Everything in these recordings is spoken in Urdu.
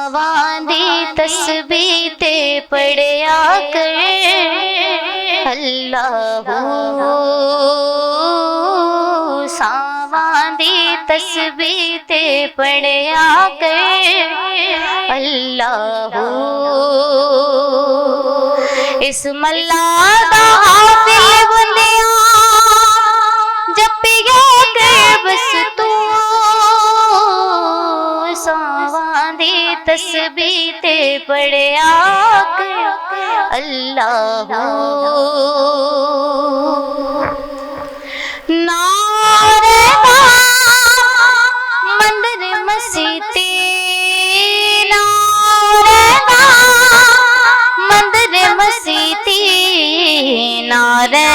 ساواں دی تسبیح تے پڑھیا کر اللہ ساواں دی تسبیح تے پڑھیا کر اللہ اسم اللہ دا حافظ بندیاں جپیا کر بس تو ساواں دی تسبیح تے پڑھیا کر اللہ نعرہ مندر مسیتی نعرہ مندر مسیتی نعرہ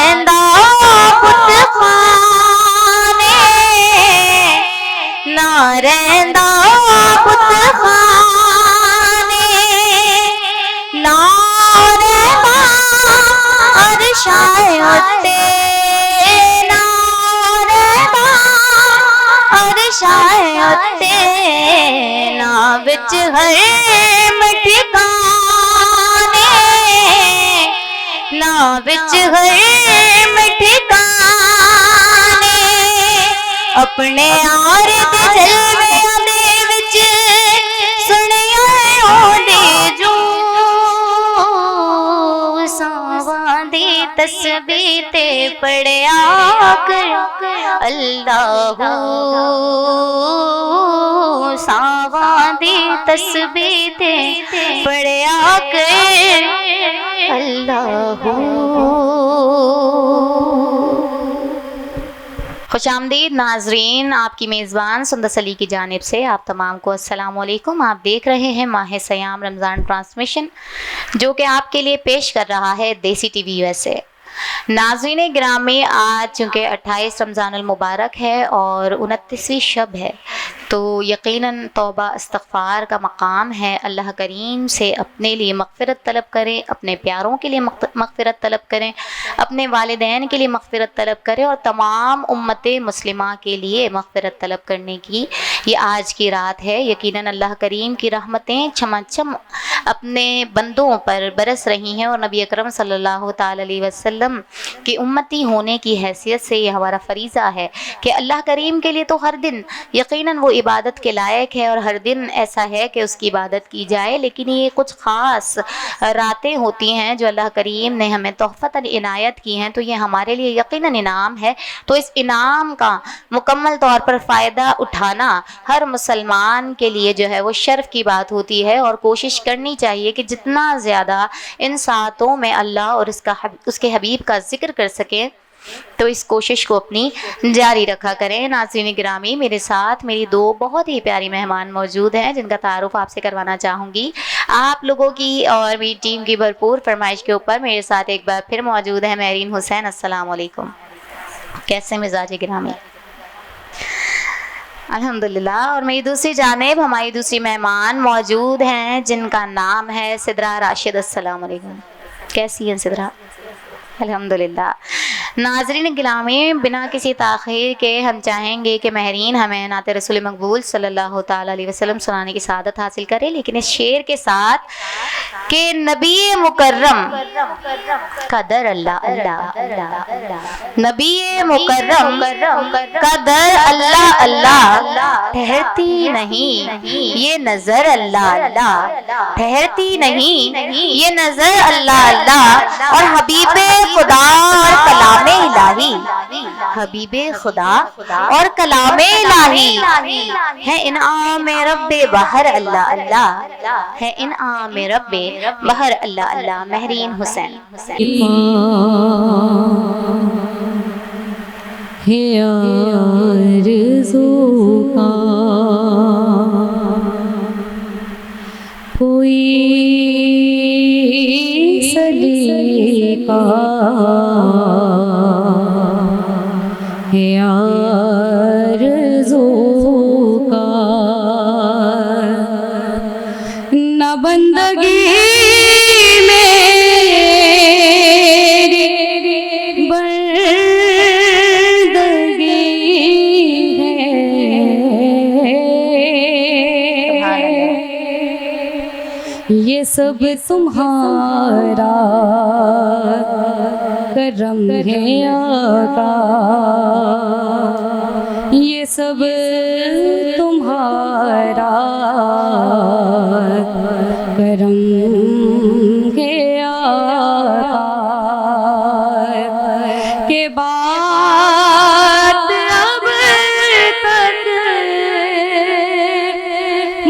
بت خانے نعرہ بت خانے نعرہ عرشائے ہوتے شاید نا وچ ہر ٹھکانے نا وچ ہر ٹھکانے اپنے آر دے جلوے دے وچ سنیا اودے جو ساواں دی تسبیح تے پڑھیا کر اللہ ساواں دی تسبیح تے پڑھیا کر اللہ خوش آمدید ناظرین، آپ کی میزبان سندس علی کی جانب سے آپ تمام کو السلام علیکم۔ آپ دیکھ رہے ہیں ماہ سیام رمضان ٹرانسمیشن جو کہ آپ کے لیے پیش کر رہا ہے دیسی ٹی وی USA۔ ناظرین گرامی، آج چونکہ 28 رمضان المبارک ہے اور 29ویں شب ہے تو یقیناً توبہ استغفار کا مقام ہے۔ اللہ کریم سے اپنے لیے مغفرت طلب کریں، اپنے پیاروں کے لیے مغفرت طلب کریں، اپنے والدین کے لیے مغفرت طلب کریں اور تمام امت مسلمہ کے لیے مغفرت طلب کرنے کی یہ آج کی رات ہے۔ یقیناً اللہ کریم کی رحمتیں چھماچھم اپنے بندوں پر برس رہی ہیں اور نبی اکرم صلی اللہ تعالی علیہ وسلم کی امتی ہونے کی حیثیت سے یہ ہمارا فریضہ ہے کہ اللہ کریم کے لیے تو ہر دن یقیناً وہ عبادت کے لائق ہے اور ہر دن ایسا ہے کہ اس کی عبادت کی جائے، لیکن یہ کچھ خاص راتیں ہوتی ہیں جو اللہ کریم نے ہمیں تحفتاً عنایت کی ہیں، تو یہ ہمارے لیے یقیناً انعام ہے۔ تو اس انعام کا مکمل طور پر فائدہ اٹھانا ہر مسلمان کے لیے جو ہے وہ شرف کی بات ہوتی ہے اور کوشش کرنی چاہیے کہ جتنا زیادہ ان ساعتوں میں اللہ اور اس کے حبیب کا ذکر کر سکیں تو اس کوشش کو اپنی جاری رکھا کریں۔ ناظرین گرامی، میرے ساتھ میری دو بہت ہی پیاری مہمان موجود ہیں جن کا تعارف آپ سے کروانا چاہوں گی۔ آپ لوگوں کی اور میری ٹیم کی بھرپور فرمائش کے اوپر میرے ساتھ ایک بار پھر موجود ہے مہرین حسین۔ السلام علیکم، کیسے مزاج گرامی؟ الحمدللہ۔ اور میری دوسری جانب ہماری دوسری مہمان موجود ہیں جن کا نام ہے سدرا راشد۔ السلام علیکم، کیسی ہیں سدرا؟ الحمدللہ۔ ناظرین گرامی، بنا کسی تاخیر کے ہم چاہیں گے کہ مہرین ہمیں نعت رسول مقبول صلی اللہ تعالی علیہ وسلم سنانے کی سعادت حاصل کرے، لیکن اس شعر کے ساتھ کہ نبی مکرم قدر اللہ اللہ، نبی مکرم قدر اللہ اللہ، ٹھہرتی نہیں یہ نظر اللہ اللہ، ٹھہرتی نہیں یہ نظر اللہ اللہ، اور حبیب خدا اور کلام الہی، حبیب خدا اور کلام الہی ہے انعام رب بہر اللہ اللہ، ہے انعام رب بہر اللہ اللہ۔ مہرین حسین۔ ہے آرزو کا کوئی سلیقہ، ہے آرزو کا نہ بندگی یہ سب تمہارا کرم ہے آقا، یہ سب تمہارا کرم ہے آقا، کہ بات اب تک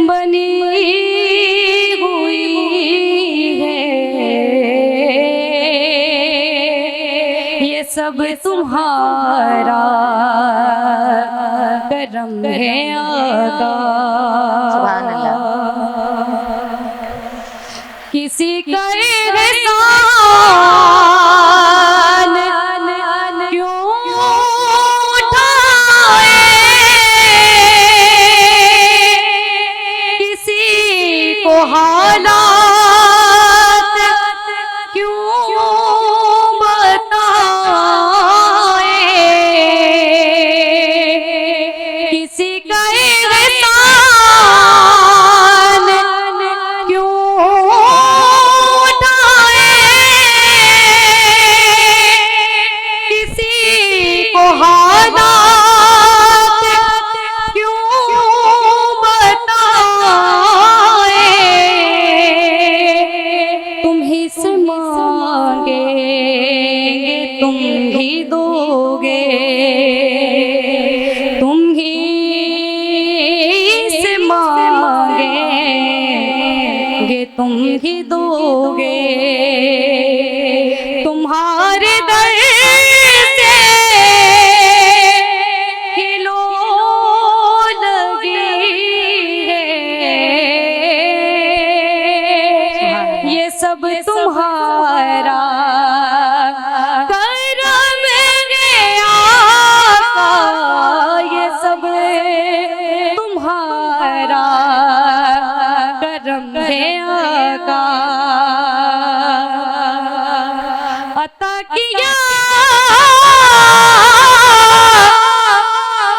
بنی ہوئی ہے، یہ سب تمہارا کرم ہے آقا۔ سبحان اللہ۔ کسی کا احسان کیوں اٹھائے، کسی کو حالات کیوں بتائے، کسی کا احسان کیوں اٹھائے، کسی کو حالات کیوں بتائے، تم ہی سے مانگے تم ہی دو گے، تم ہی سے مانگیں گے تم ہی دو گے، تمہارے در سے ہی لو لگی ہے، یہ سب تمہارا کرم ہے آقا، یہ سب تمہارا کرم ہے آقا، عطا کیا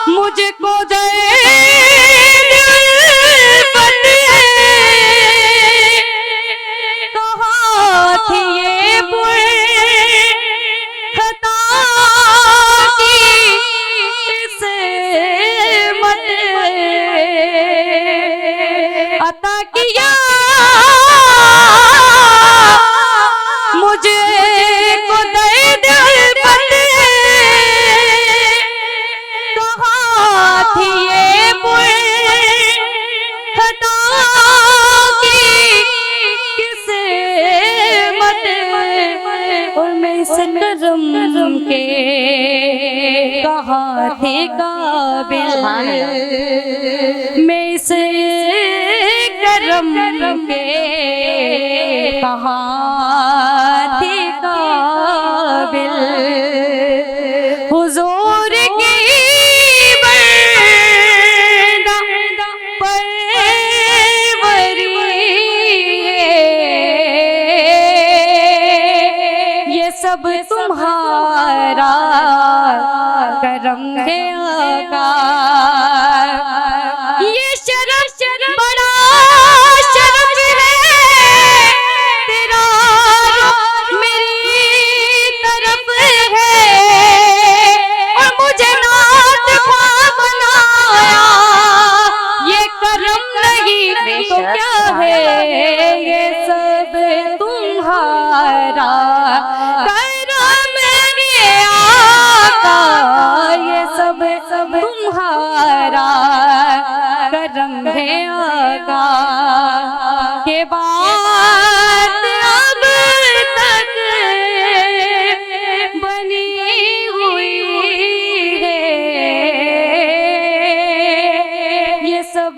مجھ کو کہاں تھی یہ خطا کی قسمت، عطا کیا مجھے کو درد کہاں تھی یہ خطا کی قسمت، اور میں اس کرم کے کہاں تھے قابل، میں اس کرم کے کہاں تھے قابل، حضور کی بندہ پروری ہے، یہ سب تمہارا کرم ہے آقا، یہ شرف بڑا شرف ہے تیرا میری طرف ہے، اور مجھے نعت خواہ بنایا، یہ کرم نہیں تو کیا ہے، یہ سب تمہارا کرم ہے آقا، یہ سب تمہارا کرم ہے آقا، کہ بات اب تک بنی ہوئی ہے، یہ سب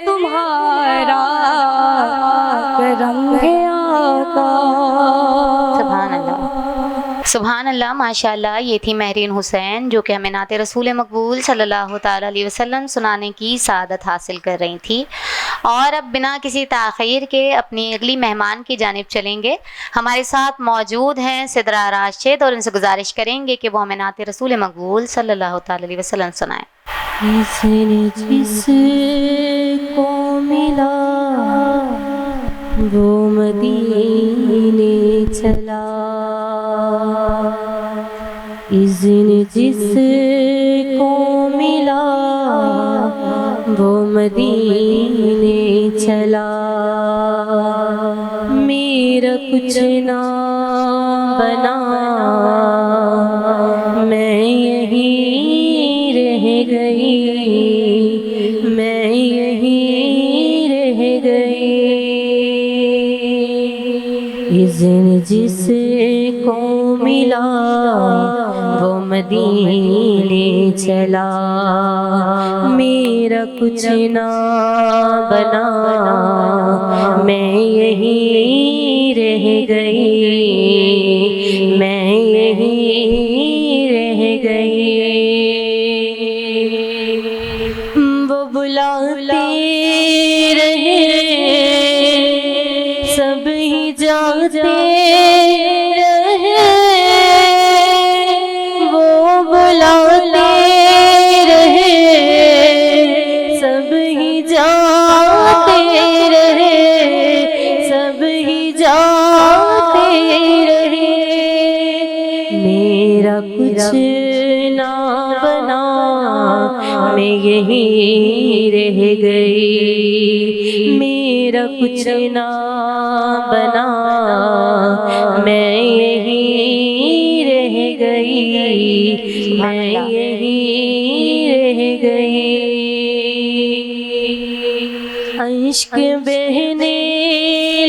تمہارا کرم ہے آقا۔ سبحان اللہ، سبحان اللہ، ماشاءاللہ۔ یہ تھی مہرین حسین جو کہ ہمیں نعت رسول مقبول صلی اللہ تعالیٰ علیہ وسلم سنانے کی سعادت حاصل کر رہی تھی، اور اب بنا کسی تاخیر کے اپنی اگلی مہمان کی جانب چلیں گے۔ ہمارے ساتھ موجود ہیں سدرا راشد، اور ان سے گزارش کریں گے کہ وہ ہمیں نعت رسول مقبول صلی اللہ تعالیٰ علیہ وسلم سنائیں۔ جس کو ملا وہ مدینے چلا، اذن جس کو ملا وہ مدینے چلا، میرا کچھ نہ بنا میں یہیں رہ گئی، میں یہیں رہ گئی، اذن جس کو ملا وہ مدینے چلا، میرا کچھ نہ بنا میں یہیں رہ گئی، میں یہیں رہ گئی، وہ بلاتے رہے سب ہی جاتے رہے، وہ بلاتے رہے سب ہی جاتے رہے، سب ہی جاتے رہے، میرا کچھ نہ بنا میں یہیں رہ گئی، میرا کچھ نہ بنا میں یہیں رہ گئی، میں یہیں رہ گئی، اشک بہنے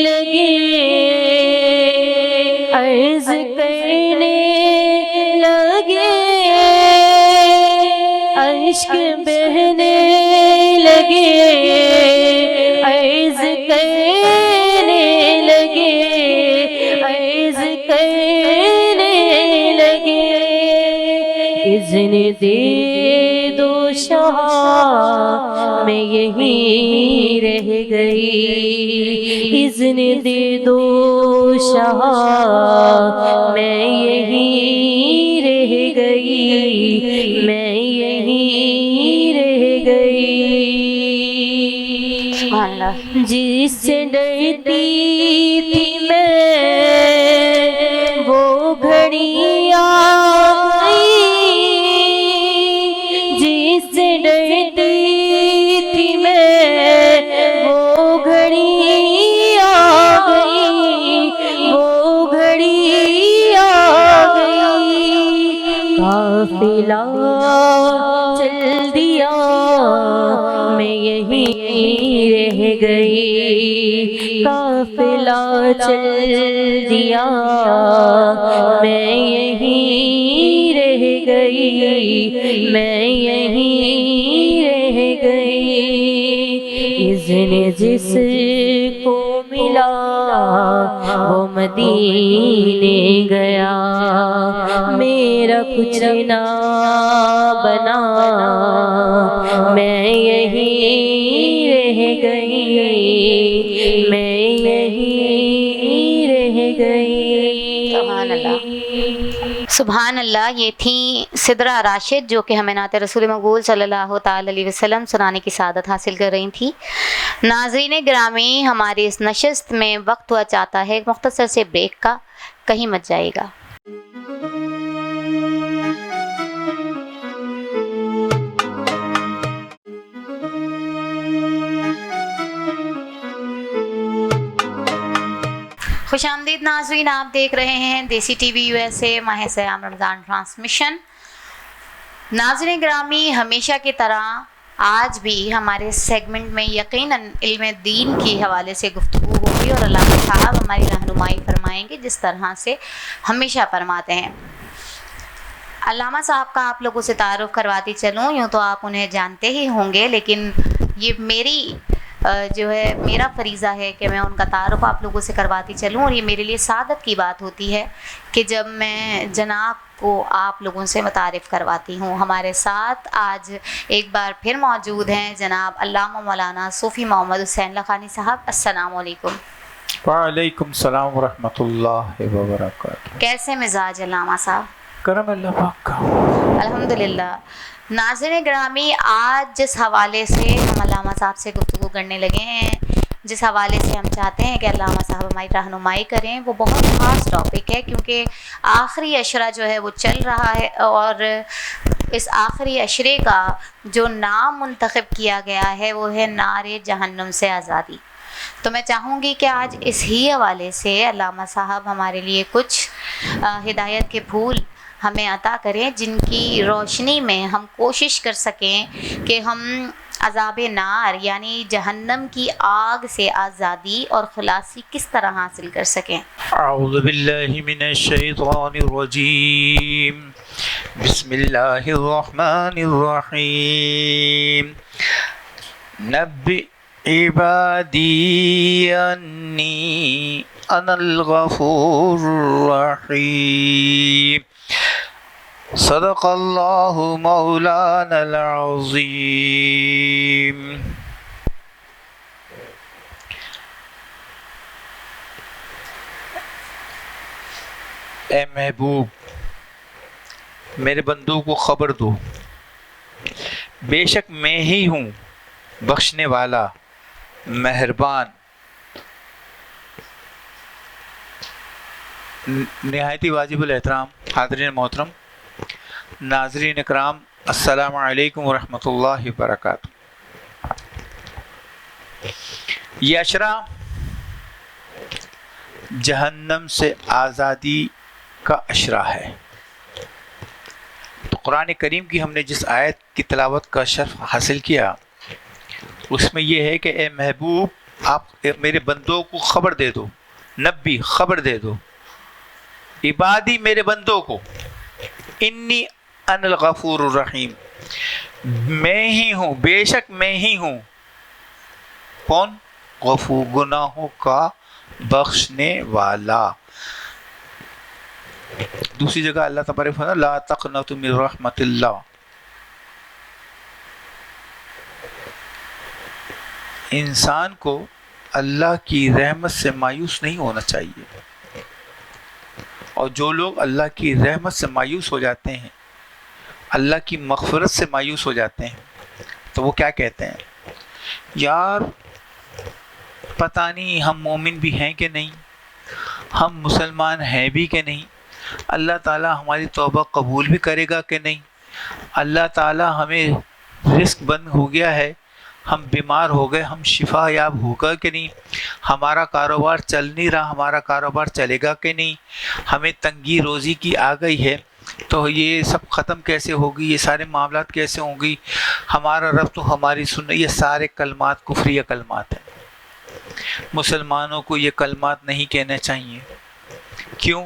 لگے عرض کرنے لگے، اشک بہنے لگے عرض کرنے لگے، عرض کرنے لگے، اذن دے دو شاہ میں یہیں رہ گئی، اذن دے دو شاہ میں یہیں رہ گئی، میں یہیں رہ گئی، سبحان اللہ۔ جس سے ڈرتی تھی میں وہ گھڑی آ گئی، جس سے ڈرتی تھی میں وہ گھڑی آ گئی، وہ گھڑی آ گئی، قافلہ چل دیا میں یہیں رہ گئی، قافلہ چل دیا میں یہیں رہ گئی، میں یہیں رہ گئی، اذن جس کو ملا وہ مدینے گیا، میرا کچھ نہ بنا میں یہیں رہ گئی، میں یہیں رہ گئی، سبحان اللہ، سبحان اللہ۔ یہ تھیں سدرہ راشد جو کہ ہمیں نعت رسول مقبول صلی اللہ تعالی علیہ وسلم سنانے کی سعادت حاصل کر رہی تھیں۔ ناظرین گرامی، ہماری اس نشست میں وقت ہوا چاہتا ہے مختصر سے بریک کا، کہیں مت جائے گا۔ خوش آمدید ناظرین، آپ دیکھ رہے ہیں دیسی T V U S A ماہ سیام رمضان ٹرانسمیشن۔ ناظرین گرامی، ہمیشہ کی طرح آج بھی ہمارے سیگمنٹ میں یقیناً علم دین کے حوالے سے گفتگو ہوگی اور علامہ صاحب ہماری رہنمائی فرمائیں گے جس طرح سے ہمیشہ فرماتے ہیں۔ علامہ صاحب کا آپ لوگوں سے تعارف کرواتی چلوں، یوں تو آپ انہیں جانتے ہی ہوں گے، لیکن یہ میرا فریضہ ہے کہ میں ان کا تعارف آپ لوگوں سے کرواتی چلوں، اور یہ میرے لیے سعادت کی بات ہوتی ہے کہ جب میں جناب کو آپ لوگوں سے متعارف کرواتی ہوں۔ ہمارے ساتھ آج ایک بار پھر موجود ہیں جناب علامہ مولانا صوفی محمد حسین لکھانی صاحب۔ السلام علیکم۔ وعلیکم السلام ورحمۃ اللہ وبرکاتہ۔ کیسے مزاج علامہ صاحب؟ کرم اللہ پاک کا۔ الحمدللہ۔ ناظرین گرامی، آج جس حوالے سے ہم علامہ صاحب سے گفتگو کرنے لگے ہیں جس حوالے سے ہم چاہتے ہیں کہ علامہ صاحب ہماری رہنمائی کریں، وہ بہت خاص ٹاپک ہے، کیونکہ آخری عشرہ جو ہے وہ چل رہا ہے، اور اس آخری عشرے کا جو نام منتخب کیا گیا ہے وہ ہے نار جہنم سے آزادی۔ تو میں چاہوں گی کہ آج اس ہی حوالے سے علامہ صاحب ہمارے لیے کچھ ہدایت کے پھول ہمیں عطا کریں، جن کی روشنی میں ہم کوشش کر سکیں کہ ہم عذاب نار یعنی جہنم کی آگ سے آزادی اور خلاصی کس طرح حاصل کر سکیں۔ اعوذ باللہ من الشیطان الرجیم، بسم اللہ الرحمن الرحیم۔ نبئ عبادی انی انا الغفور الرحیم، صدق اللہ مولانا العظیم۔ اے محبوب، میرے بندوں کو خبر دو، بے شک میں ہی ہوں بخشنے والا، مہربان، نہایت ہی واجب الاحترام حاضرین محترم، ناظرین اکرام، السلام علیکم ورحمۃ اللہ وبرکاتہ۔ یہ عشرہ جہنم سے آزادی کا عشرہ ہے۔ تو قرآن کریم کی ہم نے جس آیت کی تلاوت کا شرف حاصل کیا، اس میں یہ ہے کہ اے محبوب، آپ میرے بندوں کو خبر دے دو، نبی خبر دے دو، عبادی میرے بندوں کو، انی ان الغفور الرحیم، میں ہی ہوں، بے شک میں ہی ہوں، کون؟ غفور، گناہوں کا بخشنے والا۔ دوسری جگہ اللہ تبارک فرماتا ہے لا تقنطوا من رحمت اللہ، انسان کو اللہ کی رحمت سے مایوس نہیں ہونا چاہیے، اور جو لوگ اللہ کی رحمت سے مایوس ہو جاتے ہیں، اللہ کی مغفرت سے مایوس ہو جاتے ہیں، تو وہ کیا کہتے ہیں؟ یار پتہ نہیں ہم مومن بھی ہیں کہ نہیں، ہم مسلمان ہیں بھی کہ نہیں، اللہ تعالیٰ ہماری توبہ قبول بھی کرے گا کہ نہیں، اللہ تعالیٰ ہمیں رزق بند ہو گیا ہے، ہم بیمار ہو گئے، ہم شفا یاب ہوگا کہ نہیں، ہمارا کاروبار چل نہیں رہا، ہمارا کاروبار چلے گا کہ نہیں، ہمیں تنگی روزی کی آ گئی ہے، تو یہ سب ختم کیسے ہوگی، یہ سارے معاملات کیسے ہوں گی، ہمارا رب تو ہماری سن، یہ سارے کلمات کفریہ کلمات ہیں۔ مسلمانوں کو یہ کلمات نہیں کہنے چاہیے۔ کیوں؟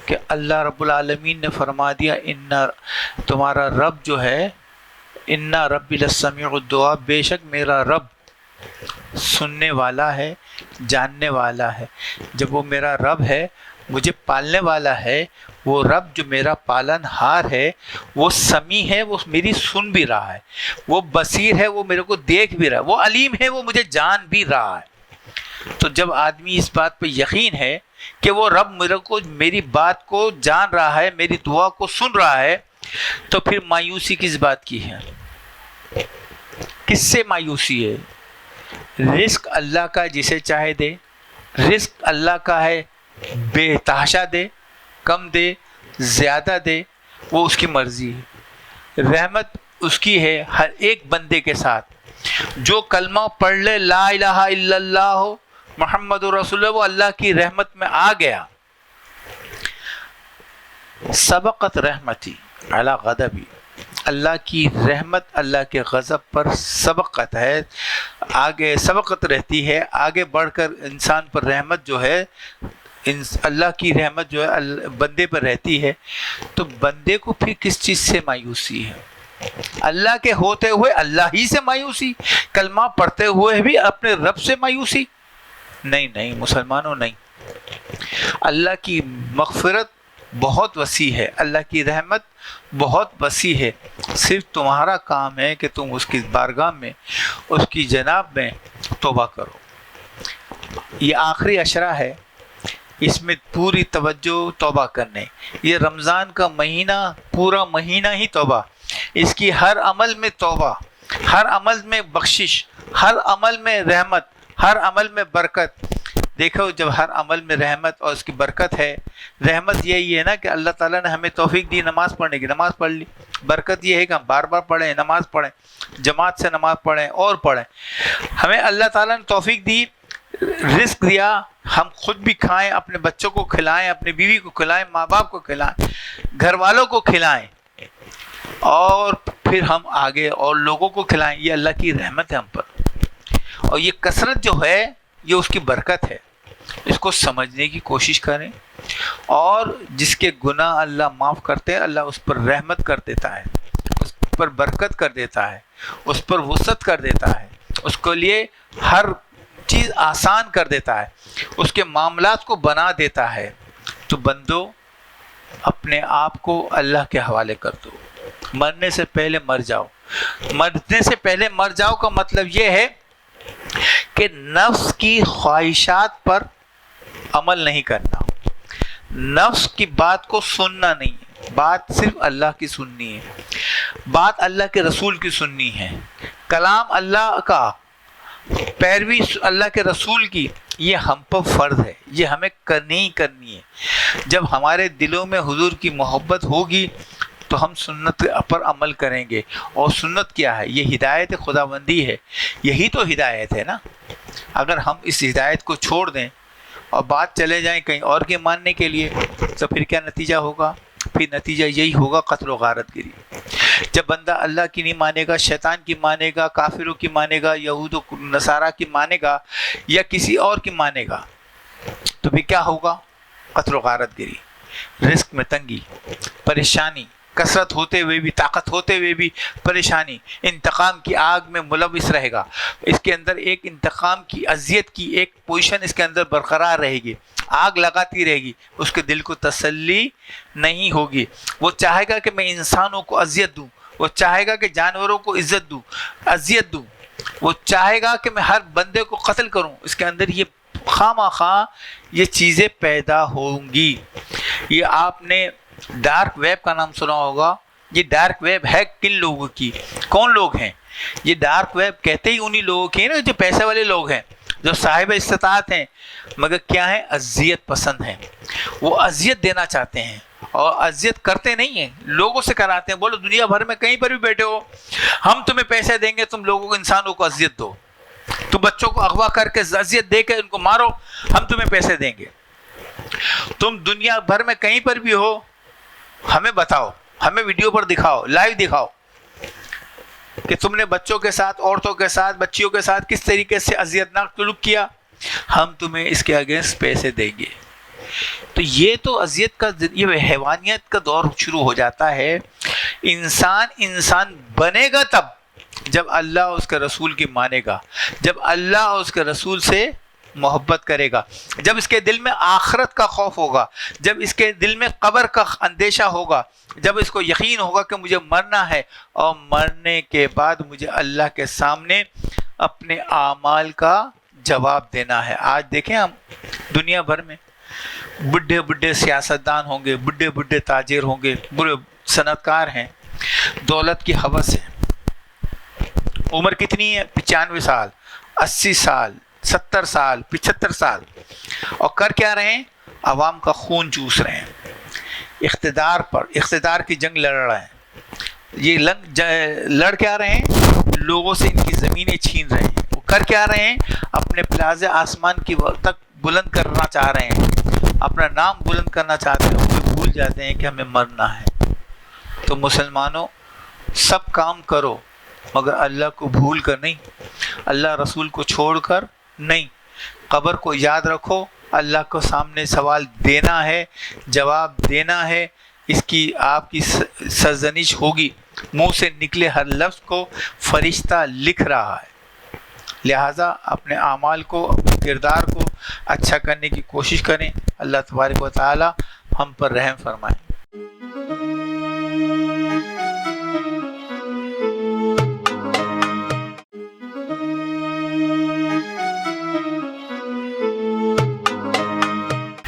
کہ اللہ رب العالمین نے فرما دیا تمہارا رب جو ہے، ان ربی لسمیع الدعاء، بے شک میرا رب سننے والا ہے، جاننے والا ہے۔ جب وہ میرا رب ہے، مجھے پالنے والا ہے، وہ رب جو میرا پالن ہار ہے، وہ سمیع ہے، وہ میری سن بھی رہا ہے، وہ بصیر ہے، وہ میرے کو دیکھ بھی رہا ہے، وہ علیم ہے، وہ مجھے جان بھی رہا ہے۔ تو جب آدمی اس بات پہ یقین ہے کہ وہ رب میری بات کو جان رہا ہے، میری دعا کو سن رہا ہے، تو پھر مایوسی کس بات کی ہے؟ کس سے مایوسی ہے؟ رزق اللہ کا جسے چاہے دے، رزق اللہ کا ہے، بے تحاشا دے، کم دے، زیادہ دے، وہ اس کی مرضی ہے۔ رحمت اس کی ہے ہر ایک بندے کے ساتھ۔ جو کلمہ پڑھ لے لا الہ الا اللہ محمد رسول اللہ، وہ اللہ کی رحمت میں آ گیا۔ سبقت رحمتی علی غضبی، اللہ کی رحمت اللہ کے غضب پر سبقت ہے، آگے سبقت رہتی ہے، آگے بڑھ کر انسان پر رحمت جو ہے، اللہ کی رحمت جو ہے بندے پر رہتی ہے۔ تو بندے کو پھر کس چیز سے مایوسی ہے؟ اللہ کے ہوتے ہوئے اللہ ہی سے مایوسی، کلمہ پڑھتے ہوئے بھی اپنے رب سے مایوسی؟ نہیں مسلمانوں، نہیں۔ اللہ کی مغفرت بہت وسیع ہے، اللہ کی رحمت بہت وسیع ہے، صرف تمہارا کام ہے کہ تم اس کی بارگاہ میں، اس کی جناب میں توبہ کرو۔ یہ آخری عشرہ ہے، اس میں پوری توجہ توبہ کرنے۔ یہ رمضان کا مہینہ، پورا مہینہ ہی توبہ، اس کی ہر عمل میں توبہ، ہر عمل میں بخشش، ہر عمل میں رحمت، ہر عمل میں برکت. دیکھو جب ہر عمل میں رحمت اور اس کی برکت ہے. رحمت یہی ہے نا کہ اللہ تعالیٰ نے ہمیں توفیق دی نماز پڑھنے کی, نماز پڑھ لی. برکت یہ ہے کہ ہم بار بار پڑھیں, نماز پڑھیں, جماعت سے نماز پڑھیں اور پڑھیں. ہمیں اللہ تعالیٰ نے توفیق دی, رزق دیا, ہم خود بھی کھائیں, اپنے بچوں کو کھلائیں, اپنی بیوی کو کھلائیں, ماں باپ کو کھلائیں, گھر والوں کو کھلائیں, اور پھر ہم آگے اور لوگوں کو کھلائیں. یہ اللہ کی رحمت ہے ہم پر, اور یہ کثرت جو ہے یہ اس کی برکت ہے. اس کو سمجھنے کی کوشش کریں, اور جس کے گناہ اللہ معاف کرتے ہیں اللہ اس پر رحمت کر دیتا ہے, اس پر برکت کر دیتا ہے, اس پر وسعت کر دیتا ہے, اس کے لیے ہر چیز آسان کر دیتا ہے, اس کے معاملات کو بنا دیتا ہے. تو بندو اپنے آپ کو اللہ کے حوالے کر دو. مرنے سے پہلے مر جاؤ. مرنے سے پہلے مر جاؤ کا مطلب یہ ہے کہ نفس کی خواہشات پر عمل نہیں کرنا, نفس کی بات کو سننا نہیں ہے, بات صرف اللہ کی سننی ہے, بات اللہ کے رسول کی سننی ہے, کلام اللہ کا, پیروی اللہ کے رسول کی, یہ ہم پر فرض ہے, یہ ہمیں کرنی ہی کرنی ہے. جب ہمارے دلوں میں حضور کی محبت ہوگی تو ہم سنت پر عمل کریں گے. اور سنت کیا ہے؟ یہ ہدایت خداوندی ہے, یہی تو ہدایت ہے نا. اگر ہم اس ہدایت کو چھوڑ دیں اور بات چلے جائیں کہیں اور کے ماننے کے لیے, تو پھر کیا نتیجہ ہوگا؟ پھر نتیجہ یہی ہوگا قتل و غارت گری. جب بندہ اللہ کی نہیں مانے گا, شیطان کی مانے گا, کافروں کی مانے گا, یہود و نصارہ کی مانے گا, یا کسی اور کی مانے گا, تو پھر کیا ہوگا؟ قتل و غارت گری, رزق میں تنگی, پریشانی, کثرت ہوتے ہوئے بھی, طاقت ہوتے ہوئے بھی پریشانی, انتقام کی آگ میں ملوث رہے گا. اس کے اندر ایک انتقام کی, اذیت کی ایک پوزیشن اس کے اندر برقرار رہے گی, آگ لگاتی رہے گی. اس کے دل کو تسلی نہیں ہوگی. وہ چاہے گا کہ میں انسانوں کو اذیت دوں, وہ چاہے گا کہ جانوروں کو عزت دوں, اذیت دوں, وہ چاہے گا کہ میں ہر بندے کو قتل کروں. اس کے اندر یہ خواہ یہ چیزیں پیدا ہوں گی. یہ آپ نے ڈارک ویب کا نام سنا ہوگا. یہ ڈارک ویب ہے کن لوگوں کی؟ کون لوگ ہیں یہ؟ ڈارک ویب کہتے ہی انہی لوگوں کی نا جو پیسے والے لوگ ہیں, جو صاحب استطاعت ہیں, مگر کیا ہیں؟ اذیت پسند ہیں. وہ اذیت دینا چاہتے ہیں, اور اذیت کرتے نہیں ہیں, لوگوں سے کراتے ہیں. بولو دنیا بھر میں کہیں پر بھی بیٹھے ہو, ہم تمہیں پیسے دیں گے, تم لوگوں کو, انسانوں کو اذیت دو. تم بچوں کو اغوا کر کے اذیت دے کے ان کو مارو, ہم تمہیں پیسے دیں گے. تم دنیا بھر میں کہیں پر بھی ہو, ہمیں بتاؤ, ہمیں ویڈیو پر دکھاؤ, لائیو دکھاؤ کہ تم نے بچوں کے ساتھ, عورتوں کے ساتھ, بچیوں کے ساتھ کس طریقے سے اذیتناک سلوک کیا, ہم تمہیں اس کے اگینسٹ پیسے دیں گے. تو یہ تو اذیت کا, یہ حیوانیت کا دور شروع ہو جاتا ہے. انسان بنے گا تب جب اللہ اور اس کے رسول کی مانے گا, جب اللہ اور اس کے رسول سے محبت کرے گا, جب اس کے دل میں آخرت کا خوف ہوگا, جب اس کے دل میں قبر کا اندیشہ ہوگا, جب اس کو یقین ہوگا کہ مجھے مرنا ہے, اور مرنے کے بعد مجھے اللہ کے سامنے اپنے اعمال کا جواب دینا ہے. آج دیکھیں ہم دنیا بھر میں بڈھے بڈھے سیاستدان ہوں گے, بڈھے بڈھے تاجر ہوں گے, برے صنعت کار ہیں, دولت کی ہوس ہے. عمر کتنی ہے؟ 95 سال, 80 سال, 70 سال, 75 سال, اور کر کیا رہے ہیں؟ عوام کا خون چوس رہے ہیں, اقتدار کی جنگ لڑ رہے ہیں. یہ لڑ کیا رہے ہیں؟ لوگوں سے ان کی زمینیں چھین رہے ہیں. وہ کر کیا رہے ہیں؟ اپنے پلازے آسمان کی تک بلند کرنا چاہ رہے ہیں, اپنا نام بلند کرنا چاہتے ہیں. وہ بھول جاتے ہیں کہ ہمیں مرنا ہے. تو مسلمانوں, سب کام کرو مگر اللہ کو بھول کر نہیں, اللہ رسول کو چھوڑ کر نہیں. قبر کو یاد رکھو, اللہ کو سامنے سوال دینا ہے, جواب دینا ہے. اس کی آپ کی سرزنش ہوگی, منہ سے نکلے ہر لفظ کو فرشتہ لکھ رہا ہے. لہٰذا اپنے اعمال کو, اپنے کردار کو اچھا کرنے کی کوشش کریں. اللہ تبارک و تعالی ہم پر رحم فرمائے.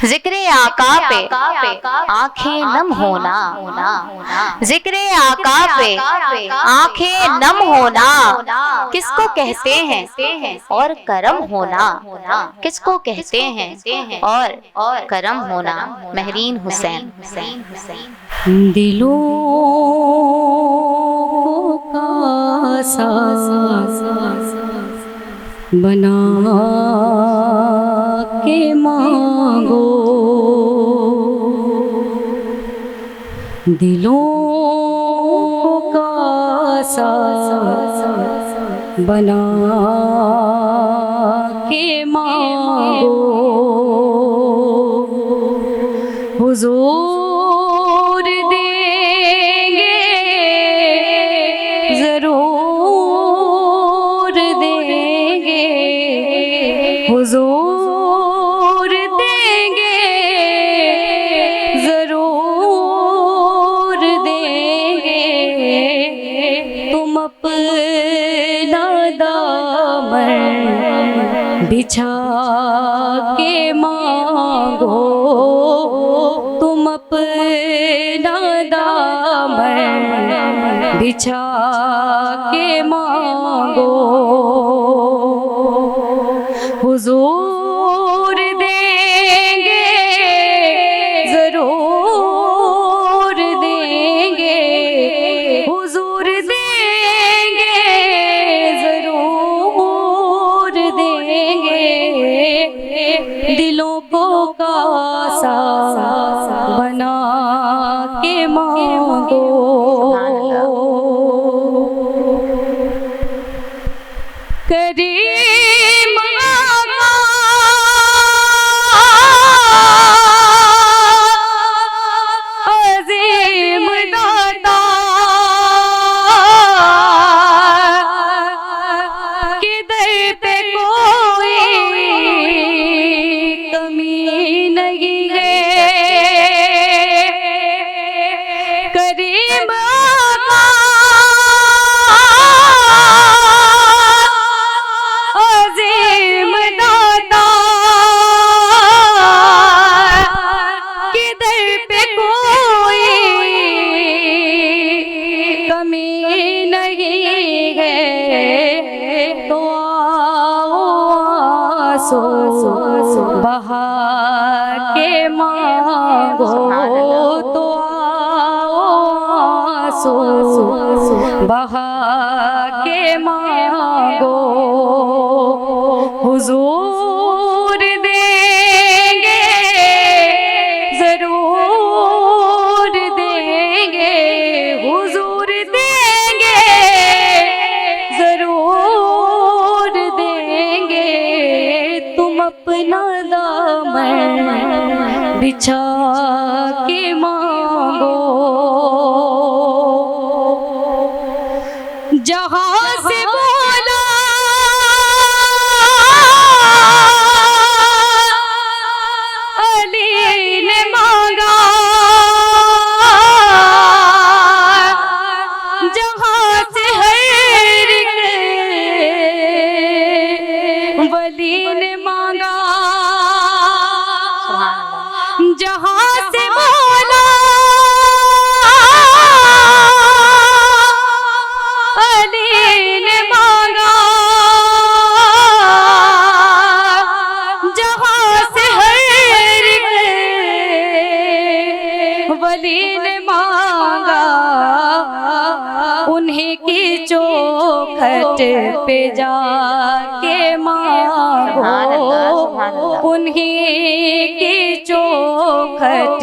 ذکر آقا پہ آنکھیں نم ہونا، ذکر آقا پہ آنکھیں نم ہونا کس کو کہتے ہیں اور کرم ہونا، کس کو کہتے ہیں اور کرم ہونا؟ مہرین حسین۔ دلوں کا ساز بنا کے مانگو، دلوں کا ساز بنا کے مانگو، حضور دیں گے ضرور دیں گے، حضور دیں گے ضرور دیں گے، تم اپنا دامن بچھا کے مانگو، تم اپنا دامن بچھا کے مانگو، حضور دیں گے ضرور دیں گے، حضور دیں گے ضرور دیں گے، دلوں کو کاسا بنا کے مانگو، کریم آقا عظیم داتا کے در پہ کوئی کمی نہیں ہے، کریم آقا عظیم داتا کے در پہ کوئی کمی نہیں ہے، تو آؤ آنسو بہا کے مانگو، تو آؤ آنسو بہا کے مانگو، حضور دیں گے ضرور دیں گے، حضور دیں گے ضرور دیں گے، تم اپنا دامن بچھا کے مانگو، جہاں سے بولا علی نے مانگا، جہاں سے ہر ولی نے مانگا، جہاں سے بولا علی نے مانگا، جہاں سے ہر ولی نے مانگا، انہیں کی چوکھٹ پہ جا کے مانگو، انہیں کی چوکھٹ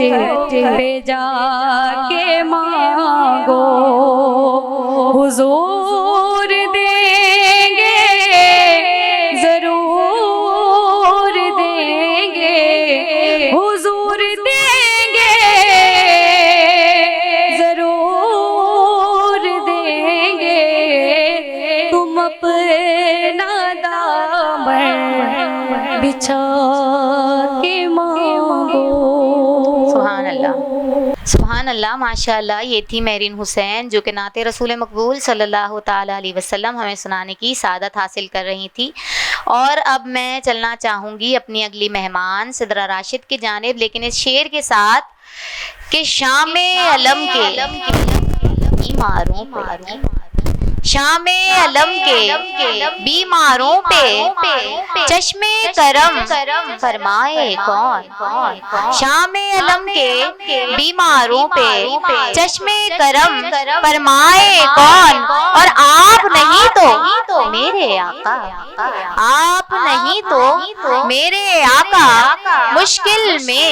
پہ جا کے مانگو، حضور دیں گے ضرور دیں گے، حضور دیں گے ضرور دیں گے، تم اپنا دامن بچھا کے مانگو۔ سبحان اللہ، سبحان اللہ ماشاء اللہ، یہ تھی مہرین حسین جو کہ نعت رسول مقبول صلی اللہ تعالیٰ علیہ وسلم ہمیں سنانے کی سعادت حاصل کر رہی تھی۔ اور اب میں چلنا چاہوں گی اپنی اگلی مہمان سدرہ راشد کی جانب، لیکن اس شعر کے ساتھ کہ شام علم کے بیماروں پہ، شام علم کے بیماروں پہ چشم کرم فرمائے کون، شام علم کے بیماروں پہ چشم کرم فرمائے کون، اور آپ نہیں تو میرے آقا، آپ نہیں تو میرے آقا مشکل میں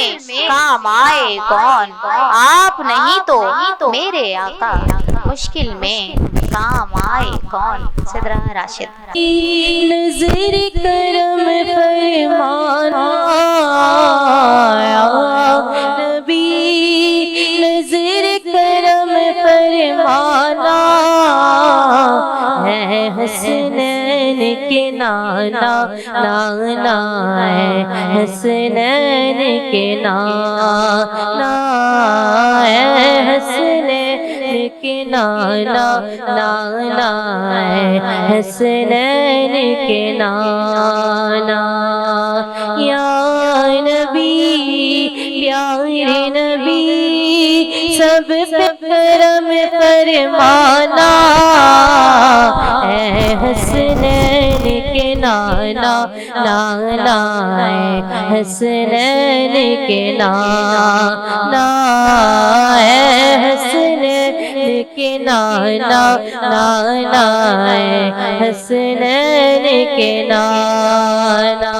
کام آئے کون، آپ نہیں تو میرے آقا مشکل میں کام آئے کون۔ سدرہ راشد۔ نظر کرم فرمانا یا نبی، نظر کرم فرمانا ہے حسنین کے نانا، نانا ہے حسنین کے نانا ہے حسنین کے نانا، نانا ہے حسنین کے نانا۔ یا نبی پیارے نبی سب پہ کرم فرمانا اے حسنین کے نانا، نانا ہے حسنین کے نانا ہے حسنین کے نانا، نانا ہے حسنین کے نانا۔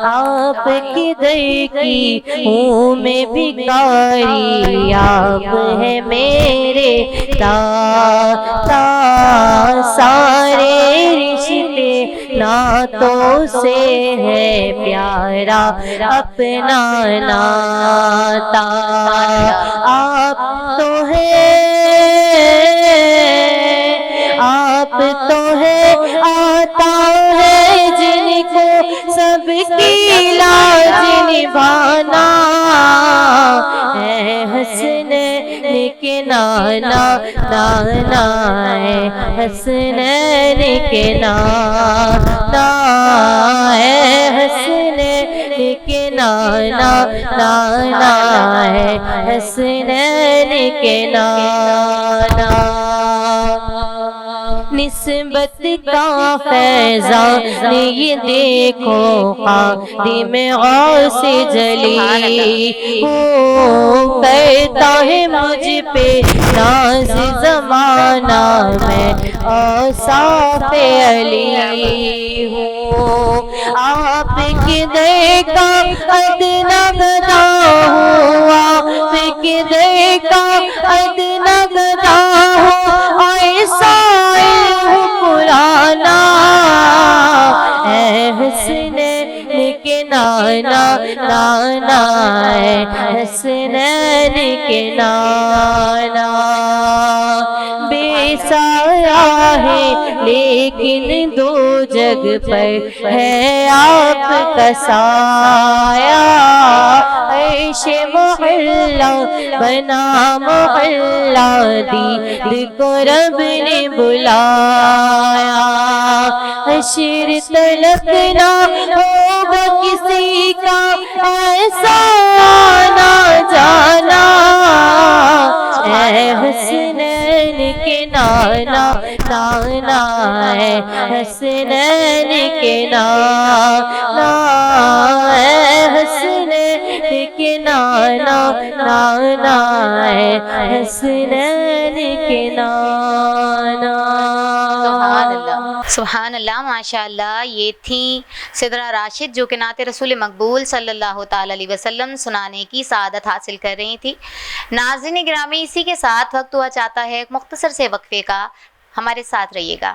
آپ کی در کی ہوں میں بھکاری، آپ ہے میرے داتا، سارے رشتے نعتوں سے ہے پیارا اپنا ناتا۔ آپ تو آپ تو ہے آتا ہے جن کو سب کی لاج نبھانا ہے حسنین کے نانا، نانا ہے حسنین کے نانا ہے حسنین کے نانا، نانا ہے حسنین کے نانا۔ نسبت کا فیضان یہ دیکھو خادم غوث جلی، وہ کرتا ہے مجھ پہ ناز زمانہ، میں اوصاف علی ہوں۔ آپ کے در کا ادنا گدا ہوا، آپ کے در کا ادنا گدا ہوا، ایسا پرانا اے حسنین کے نانا، نانا ہے حسنین کے نانا۔ بے سایہ ہے لیکن دو جگ پر ہے آپ کا سایہ، عیش محلہ بنا محلہ، دید کو رب نے بلایا، حشر تلک نہ ہوگا کسی کا ایسا نہ جانا اے حسنین کے نانا، نانا ہے حسنین کے نانا ہے حسنین کے نانا، نانا ہے حسنین کے نانا۔ سبحان اللہ ماشاء اللہ، یہ تھیں سدرہ راشد جو کہ نعت رسول مقبول صلی اللہ تعالیٰ علیہ وسلم سنانے کی سعادت حاصل کر رہی تھی۔ ناظرین گرامی، اسی کے ساتھ وقت ہوا چاہتا ہے ایک مختصر سے وقفے کا، ہمارے ساتھ رہیے گا۔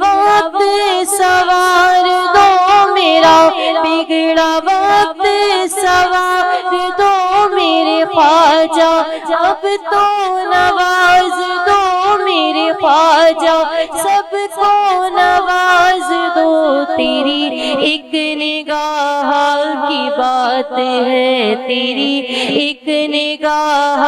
وقت سوار دو، میرا بگڑا وقت سوار دو، میرے خواجہ اب تو نواز دو، میرے خواجہ سب کو نواز دو، تیری ایک نگاہ کی بات ہے، تیری ایک نگاہ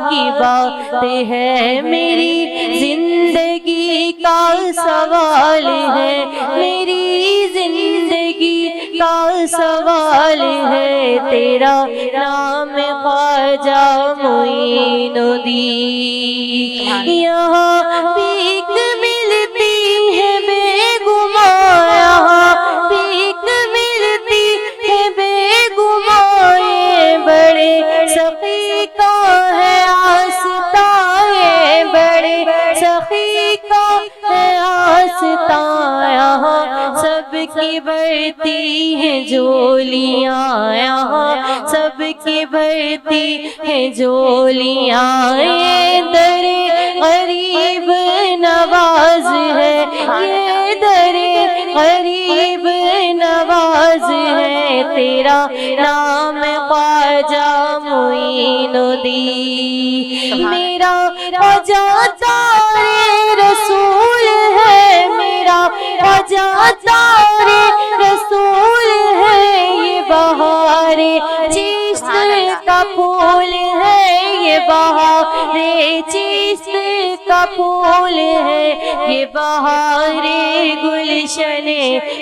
کی بات ہے، میری زندگی کا سوال ہے، میری زندگی کا سوال ہے، تیرا نام خواجہ معین الدین، یہاں بھیک ملتی ہے بے گماں، یہاں بھیک ملتی ہے بے گماں، یہ بڑے سخی کا ہے آستاں، یہ بڑے سخی کا ہے آستاں، یہاں سب کی بڑھتی ہے جولیاں، یہاں سب کی بڑھتی ہے جولیاں، یہ در غریب نواز ہے، یہ در غریب نواز ہے، تیرا نام خواجہ معین الدین، میرا خواجہ تارے رسول ہے، میرا خواجہ تارے رسول ہے، یہ بہار چیست کا پھول ہے، یہ بہار چیست کا پھول ہے، یہ بہار گلشن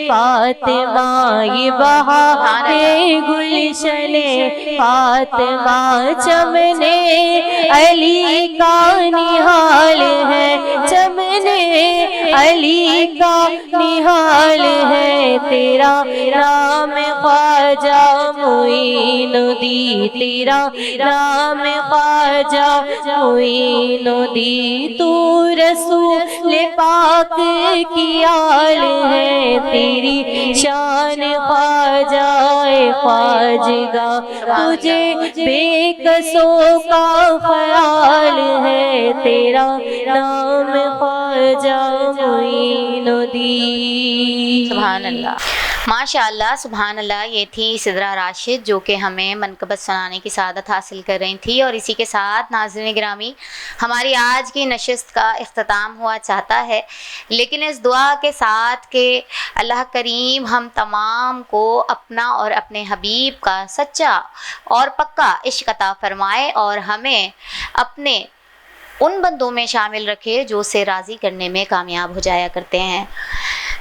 فاطمہ، یہ بہار گلشن فاطمہ، چمن علی کا نہال ہے، چمن علی کا نہال ہے، تیرا نام خواجہ معین الدین، تیرا نام خواجہ معین الدین، تو رسول پاک کی آل ہے، تیری شان خواجہ خواجگاہ، تجھے بے کسوں کا خیال ہے، تیرا نام خواجہ معین الدین۔ سبحان اللہ، ماشاء اللہ، سبحان اللہ۔ یہ تھی سدرہ راشد جو کہ ہمیں منقبت سنانے کی سعادت حاصل کر رہی تھی، اور اسی کے ساتھ ناظرین گرامی ہماری آج کی نشست کا اختتام ہوا چاہتا ہے، لیکن اس دعا کے ساتھ کہ اللہ کریم ہم تمام کو اپنا اور اپنے حبیب کا سچا اور پکا عشق عطا فرمائے، اور ہمیں اپنے ان بندوں میں شامل رکھے جو اسے راضی کرنے میں کامیاب ہو جایا کرتے ہیں۔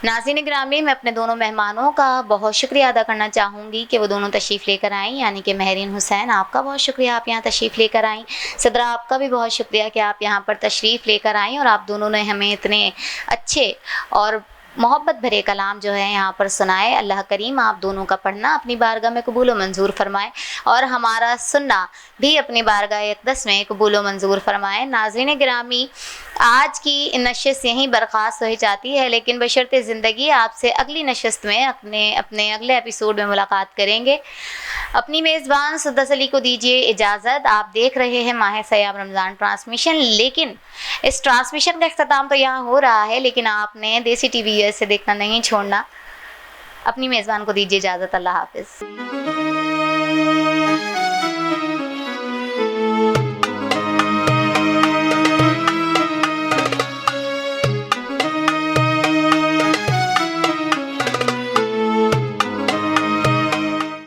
ناظرین گرامی، میں اپنے دونوں مہمانوں کا بہت شکریہ ادا کرنا چاہوں گی کہ وہ دونوں تشریف لے کر آئیں، یعنی کہ مہرین حسین، آپ کا بہت شکریہ آپ یہاں تشریف لے کر آئیں، صدرہ آپ کا بھی بہت شکریہ کہ آپ یہاں پر تشریف لے کر آئیں، اور آپ دونوں نے ہمیں اتنے اچھے اور محبت بھرے کلام جو ہے یہاں پر سنائے۔ اللہ کریم آپ دونوں کا پڑھنا اپنی بارگاہ میں قبول و منظور فرمائے، اور ہمارا سننا بھی اپنی بارگاہ اقدس میں قبول و منظور فرمائے۔ ناظرین گرامی، آج کی نشست یہیں برخاست ہو جاتی ہے، لیکن بشرط زندگی آپ سے اگلی نشست میں اپنے اگلے ایپیسوڈ میں ملاقات کریں گے۔ اپنی میزبان سدس علی کو دیجیے اجازت۔ آپ دیکھ رہے ہیں ماہ سیام رمضان ٹرانسمیشن، لیکن اس ٹرانسمیشن کا اختتام تو یہاں ہو رہا ہے، لیکن آپ نے دیسی ٹی وی سے دیکھنا نہیں چھوڑنا۔ اپنی میزبان کو دیجیے اجازت، اللہ حافظ۔